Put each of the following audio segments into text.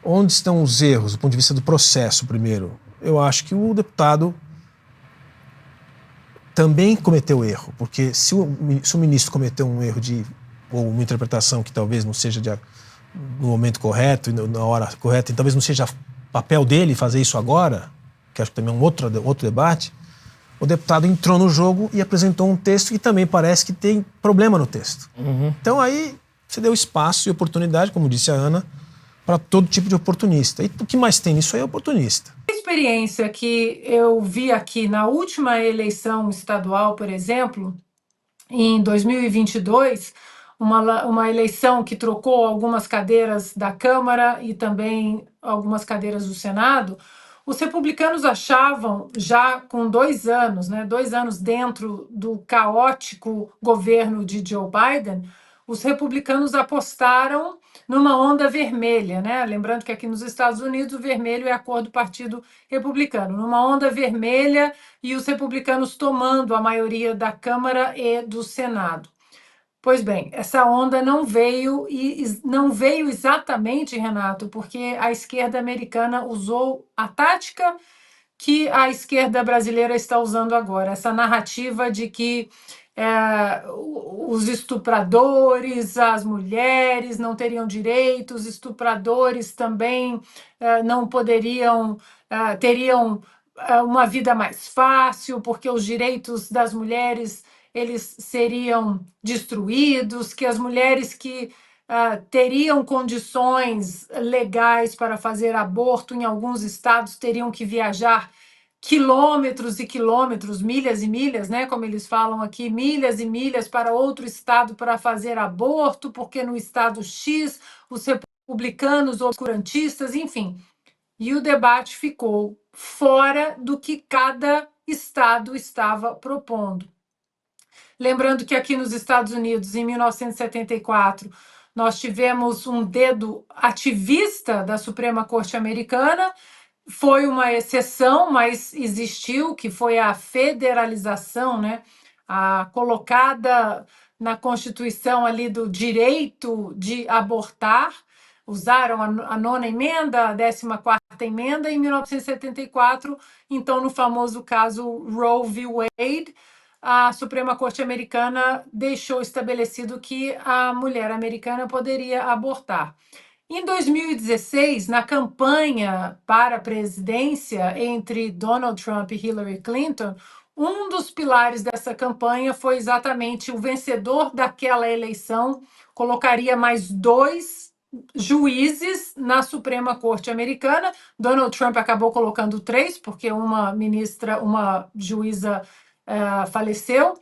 Onde estão os erros, do ponto de vista do processo, primeiro? Eu acho que o deputado também cometeu erro, porque se o ministro cometeu um erro ou uma interpretação que talvez não seja no momento correto e na hora correta, e talvez não seja papel dele fazer isso agora, que acho que também é um outro debate, o deputado entrou no jogo e apresentou um texto que também parece que tem problema no texto. Então aí você deu espaço e oportunidade, como disse a Ana, para todo tipo de oportunista. E o que mais tem nisso aí é oportunista. A experiência que eu vi aqui na última eleição estadual, por exemplo, em 2022, uma eleição que trocou algumas cadeiras da Câmara e também algumas cadeiras do Senado, os republicanos achavam, já com 2 anos, 2 anos dentro do caótico governo de Joe Biden, os republicanos apostaram numa onda vermelha, né? Lembrando que aqui nos Estados Unidos o vermelho é a cor do Partido Republicano, numa onda vermelha e os republicanos tomando a maioria da Câmara e do Senado. Pois bem, essa onda não veio exatamente, Renato, porque a esquerda americana usou a tática que a esquerda brasileira está usando agora, essa narrativa de que os estupradores, as mulheres não teriam direitos, estupradores também não poderiam, teriam uma vida mais fácil, porque os direitos das mulheres eles seriam destruídos, que as mulheres que teriam condições legais para fazer aborto em alguns estados teriam que viajar quilômetros e quilômetros, milhas e milhas, né, como eles falam aqui, milhas e milhas para outro estado para fazer aborto, porque no estado X os republicanos ou obscurantistas, enfim. E o debate ficou fora do que cada estado estava propondo. Lembrando que aqui nos Estados Unidos, em 1974, nós tivemos um dedo ativista da Suprema Corte Americana, foi uma exceção, mas existiu, que foi a federalização, né? Colocada na Constituição ali do direito de abortar, usaram a nona emenda, a 14ª emenda, em 1974, então no famoso caso Roe v. Wade, a Suprema Corte Americana deixou estabelecido que a mulher americana poderia abortar. Em 2016, na campanha para a presidência entre Donald Trump e Hillary Clinton, um dos pilares dessa campanha foi exatamente o vencedor daquela eleição colocaria mais 2 juízes na Suprema Corte Americana. Donald Trump acabou colocando 3, porque uma juíza faleceu.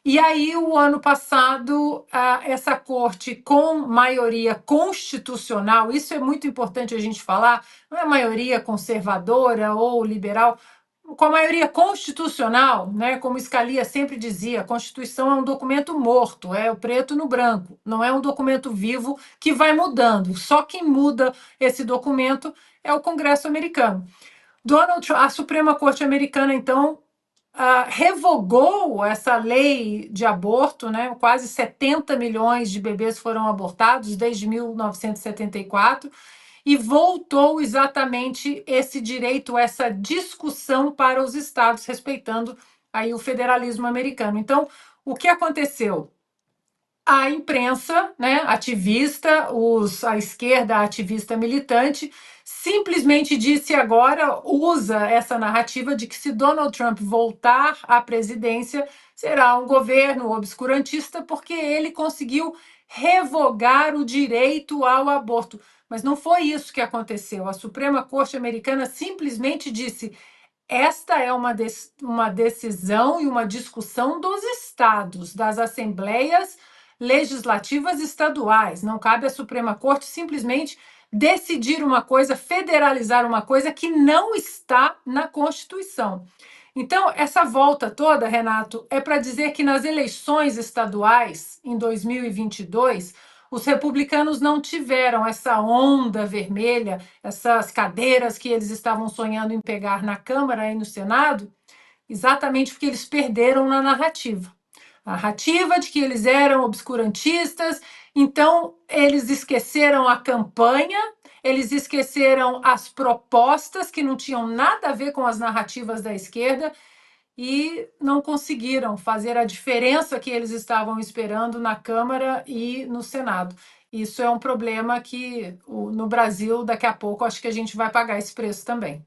E aí, o ano passado, essa corte com maioria constitucional, isso é muito importante a gente falar, não é maioria conservadora ou liberal, com a maioria constitucional, né, como Scalia sempre dizia, a Constituição é um documento morto, é o preto no branco, não é um documento vivo que vai mudando. Só quem muda esse documento é o Congresso americano. A Suprema Corte Americana, então, revogou essa lei de aborto, né? Quase 70 milhões de bebês foram abortados desde 1974 e voltou exatamente esse direito, essa discussão para os estados, respeitando aí o federalismo americano. Então, o que aconteceu? A imprensa, né, ativista, a esquerda ativista militante, simplesmente disse agora, usa essa narrativa de que se Donald Trump voltar à presidência, será um governo obscurantista, porque ele conseguiu revogar o direito ao aborto. Mas não foi isso que aconteceu. A Suprema Corte Americana simplesmente disse: esta é uma decisão e uma discussão dos estados, das assembleias legislativas estaduais. Não cabe à Suprema Corte simplesmente decidir uma coisa, federalizar uma coisa que não está na Constituição. Então, essa volta toda, Renato, é para dizer que nas eleições estaduais, em 2022, os republicanos não tiveram essa onda vermelha, essas cadeiras que eles estavam sonhando em pegar na Câmara e no Senado, exatamente porque eles perderam na narrativa. A narrativa de que eles eram obscurantistas, então eles esqueceram a campanha, eles esqueceram as propostas que não tinham nada a ver com as narrativas da esquerda e não conseguiram fazer a diferença que eles estavam esperando na Câmara e no Senado. Isso é um problema que no Brasil, daqui a pouco, acho que a gente vai pagar esse preço também.